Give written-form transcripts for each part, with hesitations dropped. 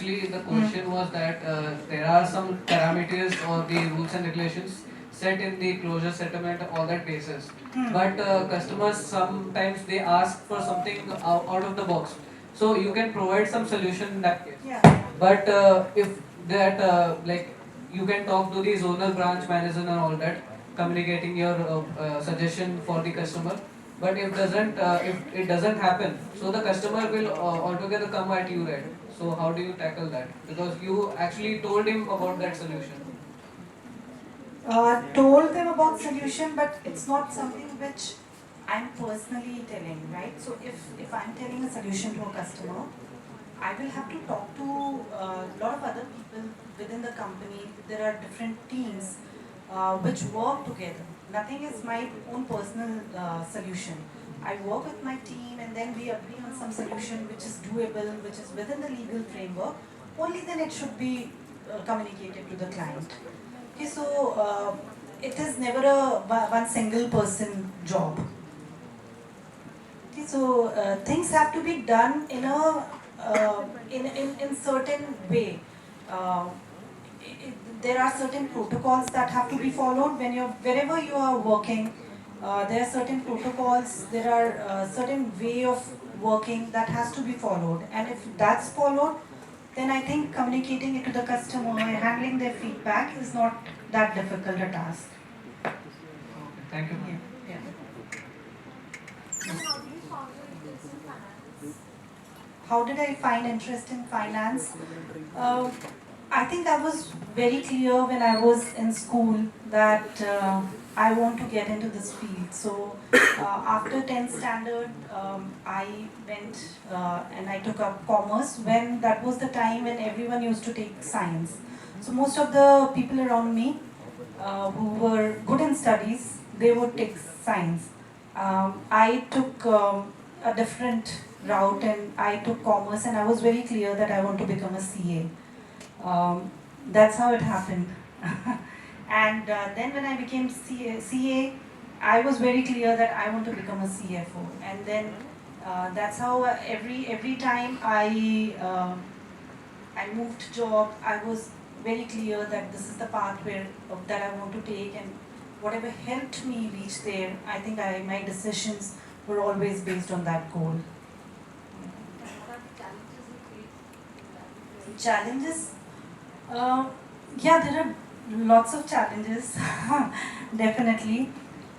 Actually, the question was that there are some parameters or the rules and regulations set in the closure settlement, all that basis. But customers sometimes they ask for something out of the box. So you can provide some solution in that case. Yeah. But if that like you can talk to the zonal branch manager and all that, communicating your suggestion for the customer. But if it doesn't happen, so the customer will altogether come at you, right? So how do you tackle that? Because you actually told him about that solution. Told them about solution, but it's not something which I'm personally telling, right? So if I'm telling a solution to a customer, I will have to talk to a lot of other people within the company. There are different teams which work together. Nothing is my own personal solution. I work with my team and then we agree on some solution which is doable, which is within the legal framework. Only then it should be communicated to the client. Okay, so it is never a one single person job. Okay, so things have to be done in a in certain way. Uh, there are certain protocols that have to be followed when you're wherever you are working. There are certain protocols. There are certain way of working that has to be followed, and if that's followed, then I think communicating it to the customer and handling their feedback is not that difficult a task. Thank you. Yeah. Yeah. How did I find interest in finance? Uh, I think I was very clear when I was in school that I want to get into this field. So after 10th standard, I went and I took up commerce when that was the time when everyone used to take science. So most of the people around me who were good in studies, they would take science. I took a different route and I took commerce, and I was very clear that I want to become a CA. That's how it happened. And then when I became CA, I was very clear that I want to become a CFO. And then that's how every time I moved job, I was very clear that this is the path that I want to take, and whatever helped me reach there, I think my decisions were always based on that goal. Challenges? Yeah, there are lots of challenges, definitely.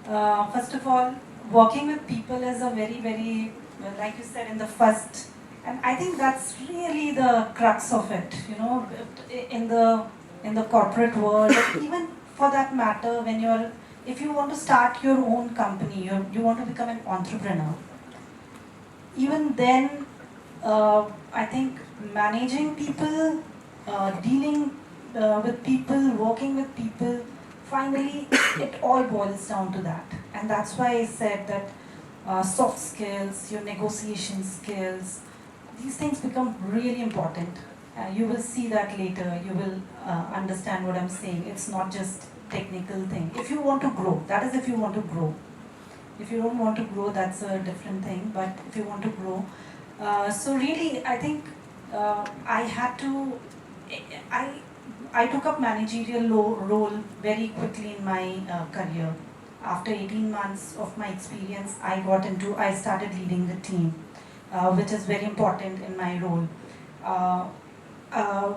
First of all, working with people is a very, like you said, in the first, and I think that's really the crux of it, in the corporate world, even for that matter, if you want to start your own company, you want to become an entrepreneur, even then, I think managing people, dealing with people, working with people, finally it all boils down to that. And that's why I said that soft skills, your negotiation skills, these things become really important. You will see that later. You will understand what I'm saying. It's not just technical thing. If you want to grow, that is if you want to grow. If you don't want to grow, that's a different thing. But if you want to grow, so really, I think I had to. I I took up managerial role very quickly in my career. After 18 months of my experience, I started leading the team, which is very important in my role. Uh, uh,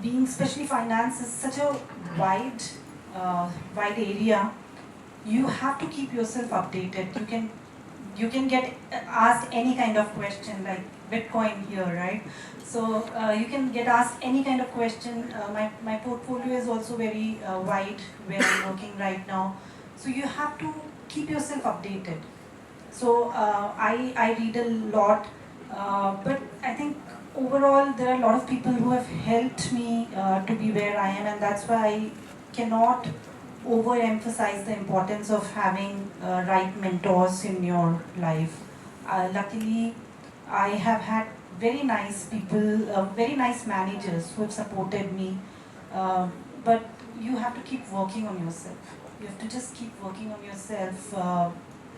Being especially finance is such a wide, wide area. You have to keep yourself updated. You can get asked any kind of question like Bitcoin here, right? So you can get asked any kind of question. My portfolio is also very wide where I'm working right now. So you have to keep yourself updated. So I read a lot, but I think overall there are a lot of people who have helped me to be where I am, and that's why I cannot overemphasize the importance of having right mentors in your life. Luckily, I have had very nice people, very nice managers who have supported me. Uh, but you have to keep working on yourself. You have to just keep working on yourself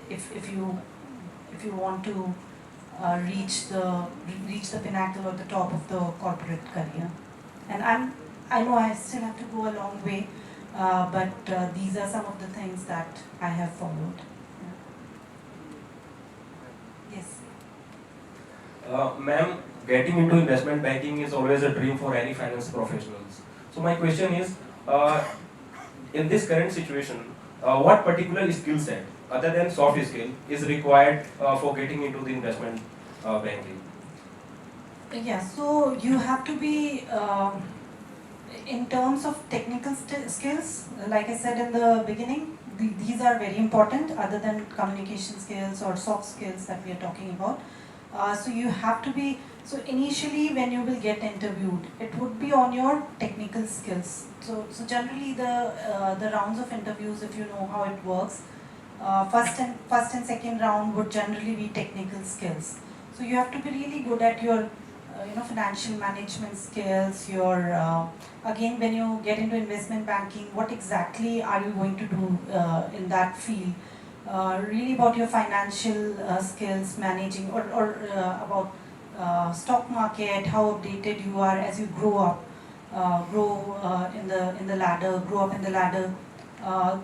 if you want to reach the pinnacle or the top of the corporate career. And I know I still have to go a long way, but these are some of the things that I have followed. Yeah. Yes. Ma'am, getting into investment banking is always a dream for any finance professionals. So my question is, in this current situation, what particular skill set, other than soft skill, is required for getting into the investment banking? Yeah, so you have to be, in terms of technical skills, like I said in the beginning, these are very important other than communication skills or soft skills that we are talking about. So you have to be, so initially when you will get interviewed, it would be on your technical skills. So generally the rounds of interviews, if you know how it works, first and second round would generally be technical skills. So you have to be really good at your financial management skills, your again when you get into investment banking, what exactly are you going to do in that field, really about your financial skills, managing or about stock market, how updated you are as you grow up, grow in the ladder, grow up in the ladder. Uh,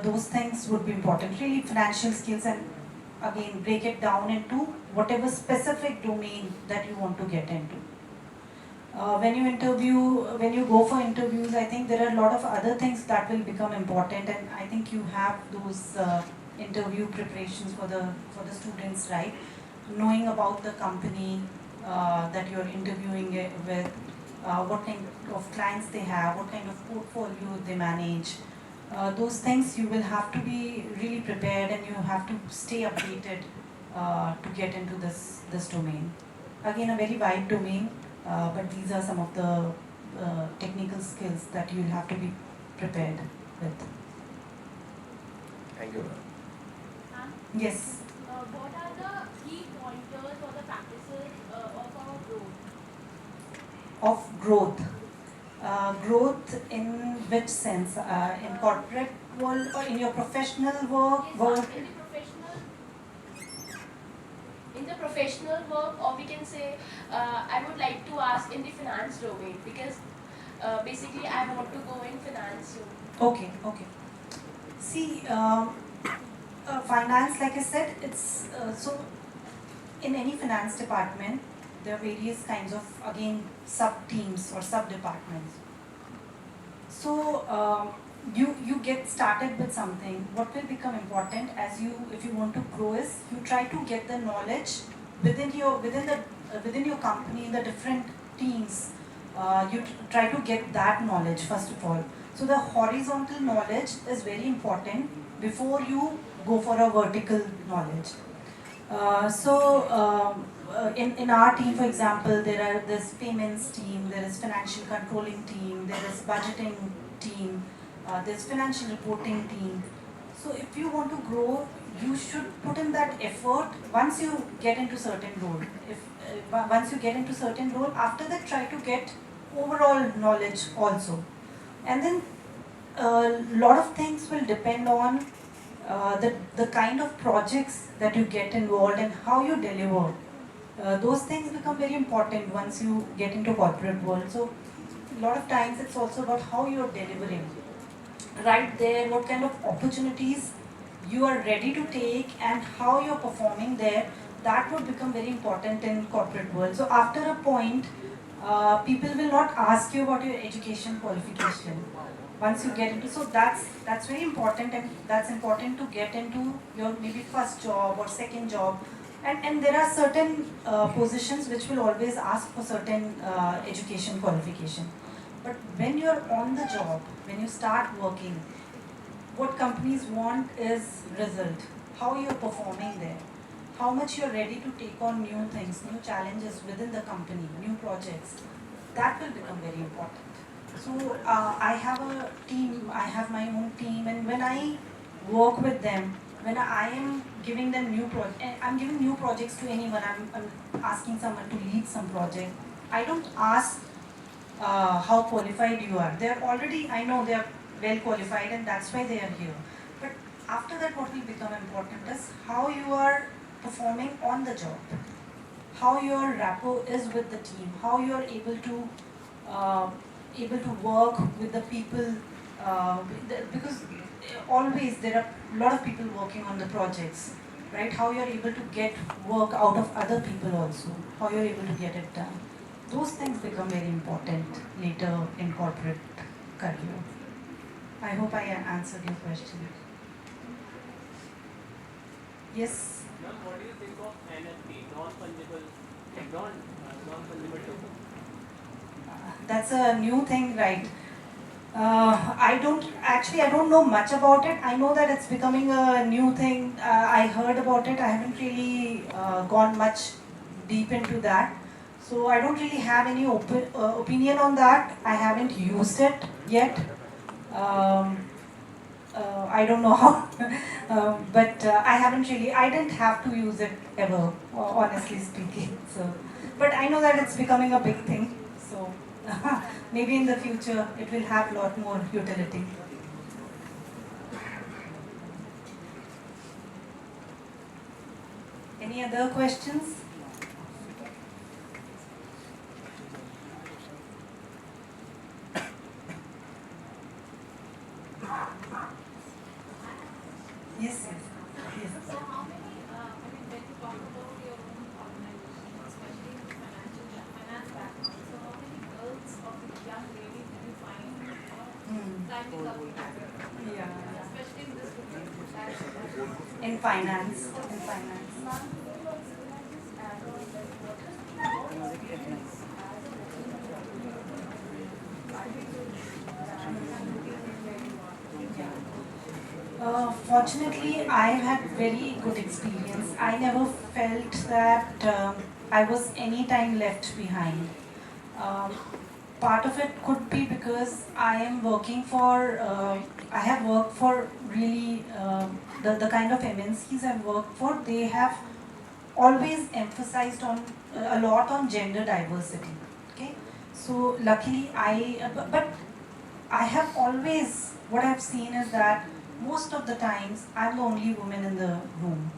those things would be important. Really, financial skills, and again break it down into whatever specific domain that you want to get into. When you go for interviews, I think there are a lot of other things that will become important, and I think you have those interview preparations for the students, right? Knowing about the company that you're interviewing with, what kind of clients they have, what kind of portfolio they manage. Those things you will have to be really prepared, and you have to stay updated to get into this domain. Again, a very wide domain, but these are some of the technical skills that you'll have to be prepared with. Thank you, ma'am. Yes. What are the key pointers or the practices of our growth? Of growth. Growth in which sense? In corporate world or in your professional work? Yes, in the professional work, or we can say, I would like to ask in the finance domain, because basically I want to go in finance soon. Okay, okay. See, finance, like I said, it's so in any finance department, there are various kinds of, again, sub teams or sub departments. So you get started with something. What will become important as you, if you want to grow, is you try to get the knowledge within your company, in the different teams. You try to get that knowledge first of all. So the horizontal knowledge is very important before you go for a vertical knowledge. In our team, for example, there are this payments team, there is financial controlling team, there is budgeting team, there's financial reporting team. So if you want to grow, you should put in that effort once you get into certain role. Once you get into certain role, after that try to get overall knowledge also. And then a lot of things will depend on the kind of projects that you get involved and how you deliver. Those things become very important once you get into corporate world. So a lot of times it's also about how you're delivering. Right there, what kind of opportunities you are ready to take and how you're performing there, that would become very important in corporate world. So after a point, people will not ask you about your education qualification. Once you get into, so that's very important, and that's important to get into your maybe first job or second job. And there are certain positions which will always ask for certain education qualification. But when you're on the job, when you start working, what companies want is result, how you're performing there, how much you're ready to take on new things, new challenges within the company, new projects. That will become very important. So I have a team, I have my own team, and when I work with them, when I am giving them new projects, I'm giving new projects to anyone, I'm asking someone to lead some project, I don't ask how qualified you are. They're already, I know they're well qualified and that's why they are here. But after that, what will become important is how you are performing on the job. how your rapport is with the team, how you're uh, able to work with the people, because always there are a lot of people working on the projects, right? How you're able to get work out of other people also, how you're able to get it done. Those things become very important later in corporate career. I hope I answered your question. Yes. Ma'am, what do you think of NFT, non-fungible, non-fungible token? That's a new thing, right? I don't know much about it. I know that it's becoming a new thing. I heard about it. I haven't really gone much deep into that. So I don't really have any opinion on that. I haven't used it yet. Um, I don't know how, but I didn't have to use it ever, honestly speaking. So, but I know that it's becoming a big thing. So maybe in the future it will have a lot more utility. Any other questions? Yes, yes. Yes. So how many, when you talk about your own organization, especially in the finance background, so how many girls or young ladies do you find signing up for that? Yeah. Especially in this field, In finance. In finance. Fortunately, I've had very good experience. I never felt that I was any time left behind. Um, Part of it could be because I have worked for really the kind of MNCs I've worked for, they have always emphasized on a lot on gender diversity. Okay, so luckily but I have always, what I've seen is that most of the times I'm the only woman in the room.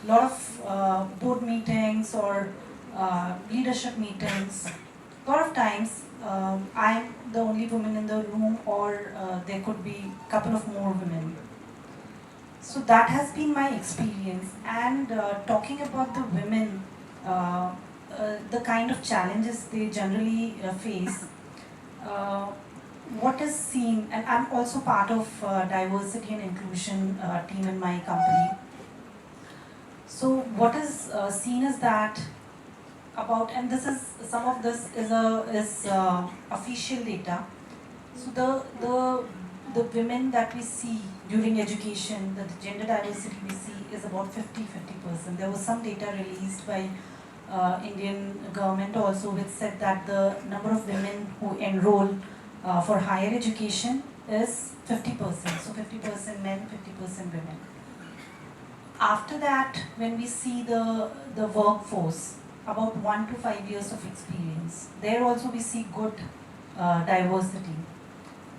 A lot of board meetings or leadership meetings, a lot of times I'm the only woman in the room, or there could be a couple of more women. So that has been my experience. And talking about the women, the kind of challenges they generally face, uh, what is seen, and I'm also part of diversity and inclusion team in my company. So what is seen is that about, and this is, some of this is official data. So the women that we see during education, the gender diversity we see is about 50%. There was some data released by Indian government also, which said that the number of women who enroll for higher education is 50%. So 50% men, 50% women. After that, when we see the workforce, about 1 to 5 years of experience, there also we see good diversity.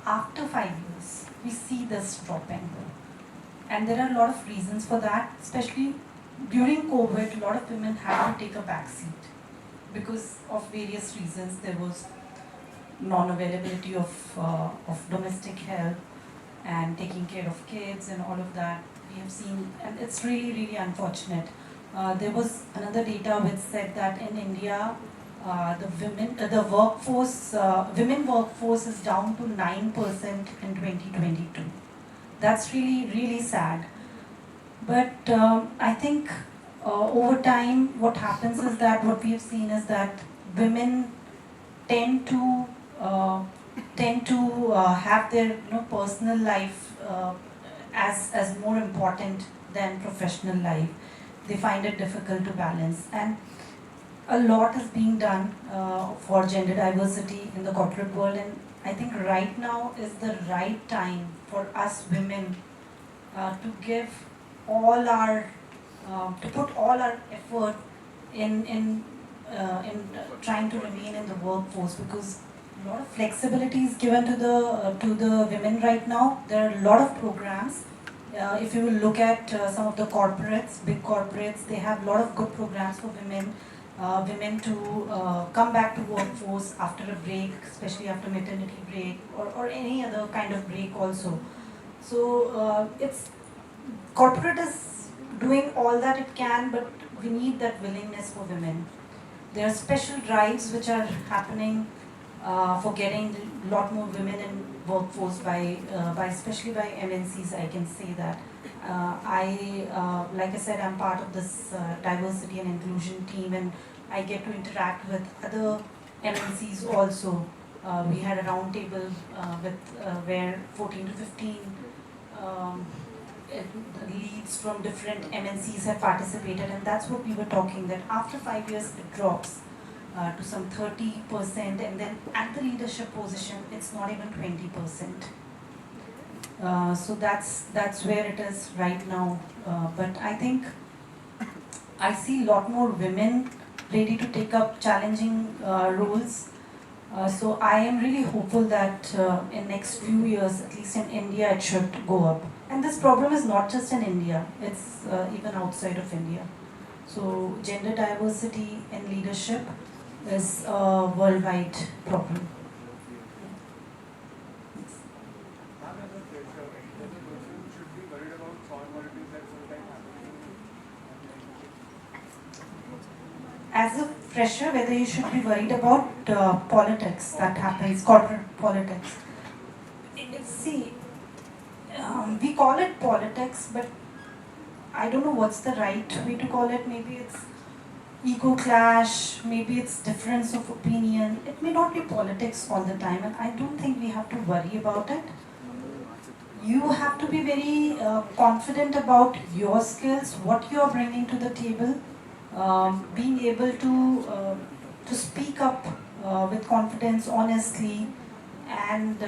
After 5 years, we see this dropping. And there are a lot of reasons for that, especially during COVID, a lot of women had to take a back seat because of various reasons. There was non-availability of domestic help and taking care of kids and all of that. We have seen, and it's really, really unfortunate. There was another data which said that in India, the workforce, women workforce is down to 9% in 2022. That's really, really sad. But I think over time, what happens is that what we have seen is that women tend to have their personal life as more important than professional life. They find it difficult to balance, and a lot is being done for gender diversity in the corporate world. And I think right now is the right time for us women to give all our to put all our effort in trying to remain in the workforce, because a lot of flexibility is given to the women right now. There are a lot of programs. If you will look at some of the corporates, big corporates, they have a lot of good programs for women. women to come back to workforce after a break, especially after maternity break or any other kind of break also. So it's corporate is doing all that it can, but we need that willingness for women. There are special drives which are happening for getting a lot more women in workforce by especially by MNCs. I can say that. Like I said, I'm part of this diversity and inclusion team, and I get to interact with other MNCs also. We had a round table where 14 to 15 um, leads from different MNCs have participated, and that's what we were talking, that after 5 years it drops to some 30%, and then at the leadership position it's not even 20%. So that's where it is right now. But I think I see a lot more women ready to take up challenging roles. So I am really hopeful that in next few years, at least in India, it should go up. And this problem is not just in India; it's even outside of India. So gender diversity in leadership is a worldwide problem. As a fresher, whether you should be worried about politics that happens, corporate politics. See, we call it politics, but I don't know what's the right way to call it. Maybe it's ego clash, maybe it's difference of opinion. It may not be politics all the time, and I don't think we have to worry about it. You have to be very confident about your skills, what you are bringing to the table, being able to speak up with confidence, honestly, and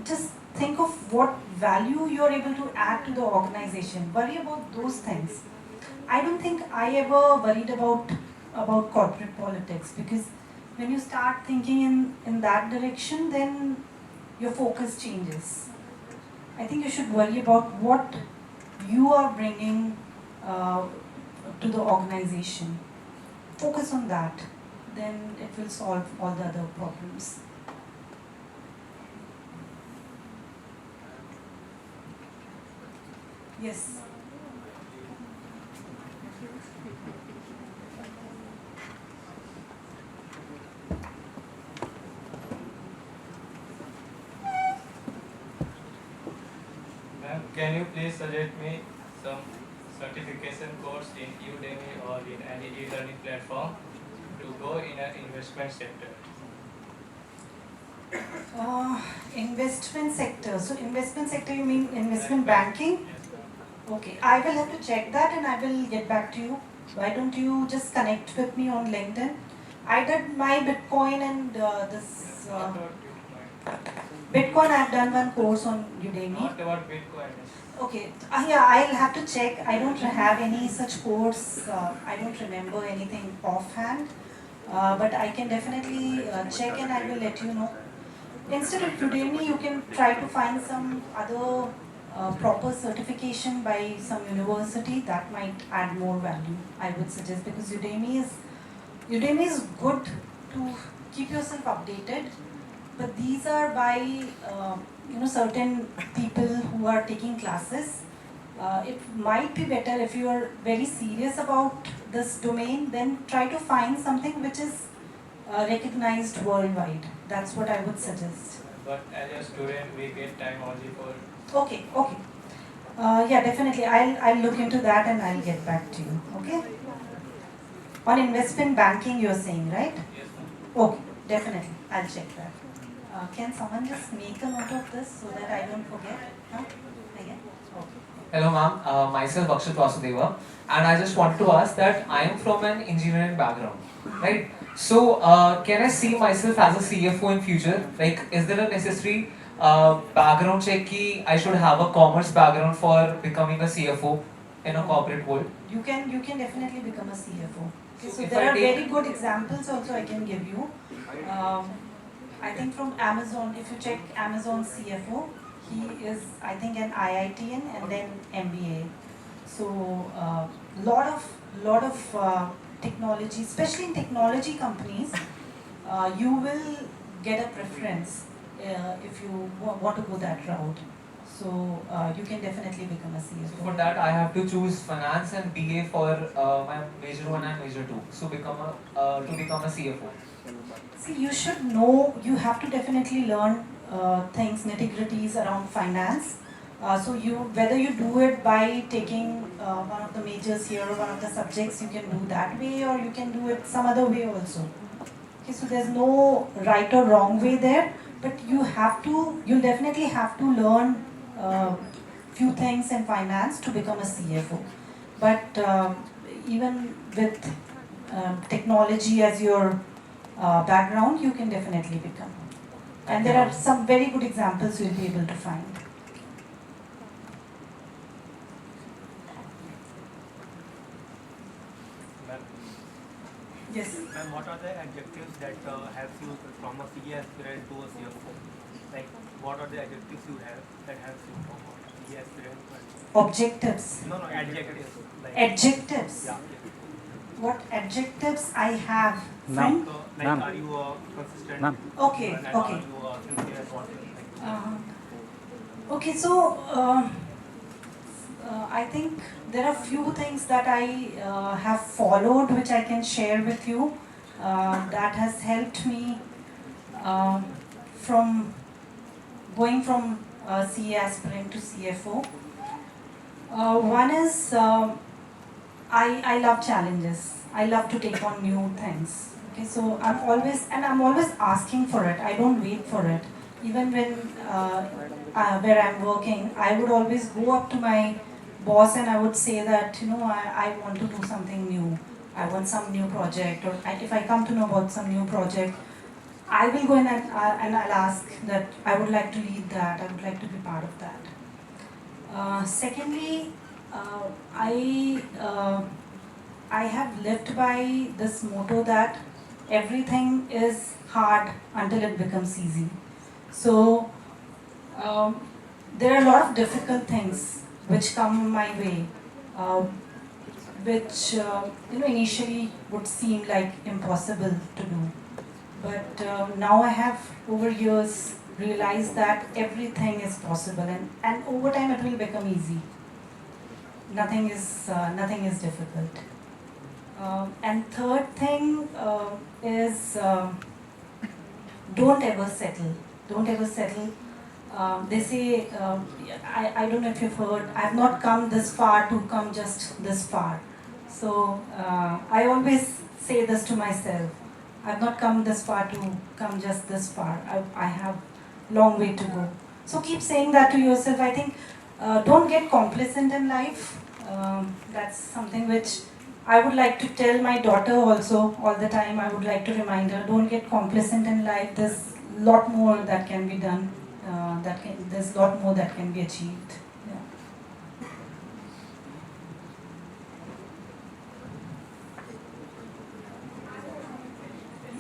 just think of what value you are able to add to the organization. Worry about those things. I don't think I ever worried about corporate politics, because when you start thinking in that direction, then your focus changes. I think you should worry about what you are bringing to the organization. Focus on that, then it will solve all the other problems. Yes. Ma'am, can you please suggest me some certification course in Udemy or in any e-learning platform to go in an investment sector? Investment sector. So investment sector, you mean investment banking? Okay, I will have to check that and I will get back to you. Why don't you just connect with me on LinkedIn? I did my Bitcoin and this Not about Bitcoin. Bitcoin. I've done one course on Udemy. Not about Bitcoin. Okay, yeah, I'll have to check. I don't have any such course. I don't remember anything offhand, but I can definitely check and I will let you know. Instead of Udemy, you can try to find some other proper certification by some university that might add more value. I would suggest, because Udemy is good to keep yourself updated, but these are by certain people who are taking classes. It might be better if you are very serious about this domain, then try to find something which is recognized worldwide. That's what I would suggest. But as a student, we get time only for. Okay, okay. Yeah, definitely. I'll look into that and I'll get back to you. Okay. On investment banking, you're saying, right? Yes, ma'am. Okay, definitely. I'll check that. Can someone just make a note of this so that I don't forget? Huh? Again? Okay. Hello ma'am, myself Akshat Vasudeva, and I just wanted to ask that I am from an engineering background, right? So can I see myself as a CFO in future? Like, is there a necessary background check ki I should have a commerce background for becoming a CFO in a corporate world? You can definitely become a CFO. Okay, so If there I are take- very good examples also I can give you. I think from Amazon, if you check Amazon CFO, he is, I think, an IITN and then MBA. So lot of technology, especially in technology companies, you will get a preference if you want to go that route. So you can definitely become a So CFO. for that, I have to choose finance and BA for my major one and major two. So to become a CFO. See, you should know, you have to definitely learn things, nitty-gritties around finance. So whether you do it by taking one of the majors here or one of the subjects, you can do that way, or you can do it some other way also. Okay, so there's no right or wrong way there, but you'll definitely have to learn few things in finance to become a CFO. But even with technology as your background, you can definitely become. And there are some very good examples you'll be able to find. Yes. Ma'am, what are the adjectives that helps you from a CA aspirant to a CFO? Like, what are the adjectives you have that helps you from a CA aspirant to Objectives. No, adjectives. Like, Adjectives. yeah. What adjectives I have Like, from? are you consistent? Okay, And okay. are you sincere and what? Okay, so I think there are few things that I have followed which I can share with you that has helped me from going from CA aspirant to CFO. One is I love challenges. I love to take on new things. Okay, so I'm always asking for it. I don't wait for it. Even when where I'm working, I would always go up to my boss and I would say that, I want to do something new. I want some new project, or if I come to know about some new project, I will go in and I'll ask that I would like to lead that. I would like to be part of that. Secondly, I have lived by this motto that everything is hard until it becomes easy. So there are a lot of difficult things which come my way, uh, which initially would seem like impossible to do. But now I have over years realized that everything is possible, and over time it will become easy. Nothing is difficult. And third thing is don't ever settle. Don't ever settle. They say, I don't know if you've heard, I have not come this far to come just this far. So I always say this to myself. I have not come this far to come just this far. I have long way to go. So keep saying that to yourself. I think don't get complacent in life. That's something which I would like to tell my daughter also all the time. I would like to remind her, don't get complacent in life. There's a lot more that can be done. There's a lot more that can be achieved. Yeah.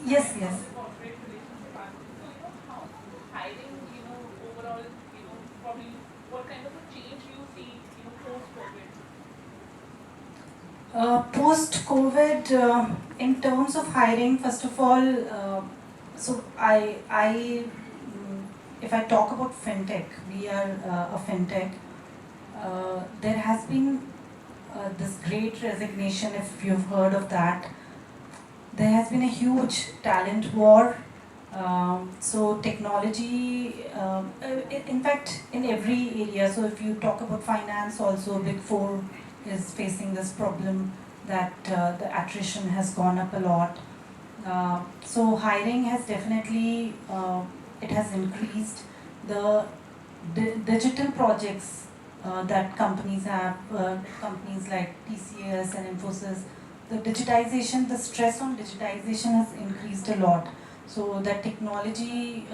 Yes, yes. Hiring, overall, probably what kind of a change you see, post-COVID? Post-COVID, in terms of hiring, first of all, so if I talk about fintech, we are a fintech. There has been this great resignation, if you've heard of that. There has been a huge talent war. So technology, in fact, in every area. So if you talk about finance, also Big Four is facing this problem that the attrition has gone up a lot. So hiring has definitely it has increased. The digital projects that companies have, companies like TCS and Infosys, the digitization, the stress on digitization has increased a lot. So that technology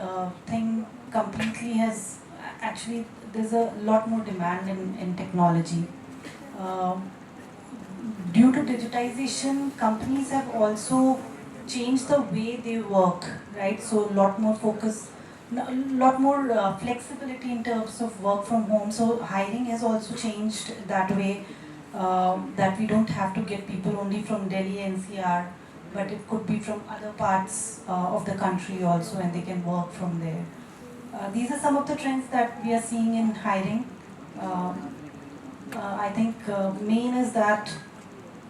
thing completely has, actually there's a lot more demand in technology. Due to digitization, companies have also changed the way they work, right? So a lot more focus, a lot more flexibility in terms of work from home. So hiring has also changed that way. that we don't have to get people only from Delhi NCR, but it could be from other parts of the country also, and they can work from there. These are some of the trends that we are seeing in hiring. I think main is that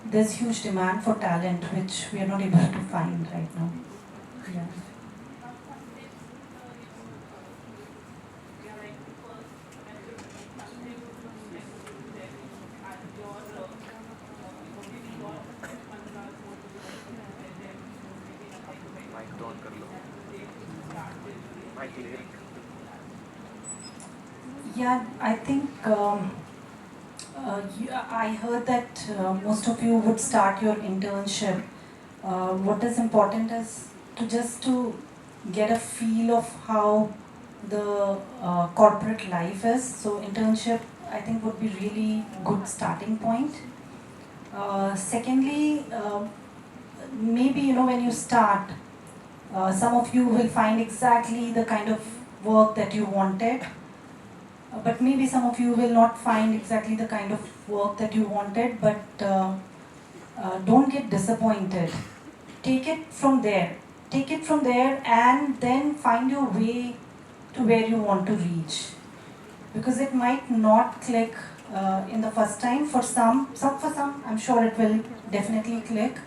there's huge demand for talent, which we are not able to find right now. Yeah. Yeah, I think I heard that most of you would start your internship. What is important is to get a feel of how the corporate life is. So internship, I think, would be really good starting point. Secondly, maybe when you start, some of you will find exactly the kind of work that you wanted, but maybe some of you will not find exactly the kind of work that you wanted. But don't get disappointed. Take it from there. Take it from there, and then find your way to where you want to reach. Because it might not click in the first time. For some, I'm sure it will definitely click.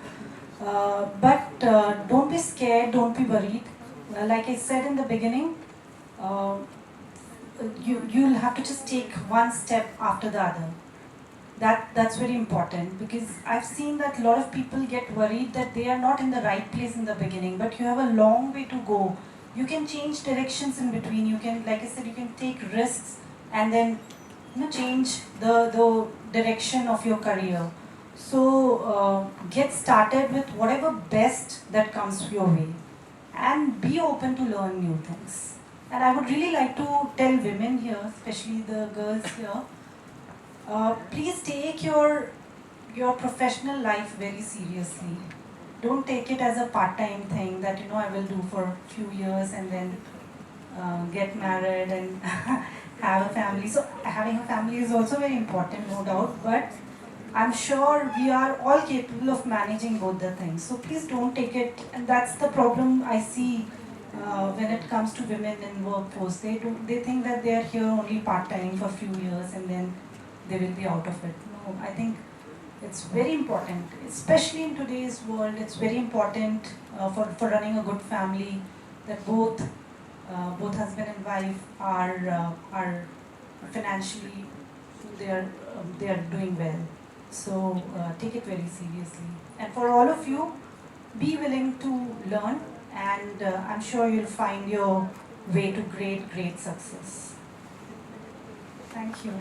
But don't be scared, don't be worried. Like I said in the beginning, uh, you'll have to just take one step after the other. That's very important, because I've seen that a lot of people get worried that they are not in the right place in the beginning, but you have a long way to go. You can change directions in between. You can, like I said, you can take risks and then change the direction of your career. So get started with whatever best that comes your way, and be open to learn new things. And I would really like to tell women here, especially the girls here, please take your professional life very seriously. Don't take it as a part-time thing that I will do for a few years and then get married and have a family. So having a family is also very important, no doubt, but I'm sure we are all capable of managing both the things. So please don't take it, and that's the problem I see when it comes to women in workforce. They think that they are here only part-time for a few years and then they will be out of it. No, I think it's very important, especially in today's world. It's very important for running a good family that both husband and wife are financially they are doing well. So take it very seriously. And for all of you, be willing to learn, and I'm sure you'll find your way to great success. Thank you.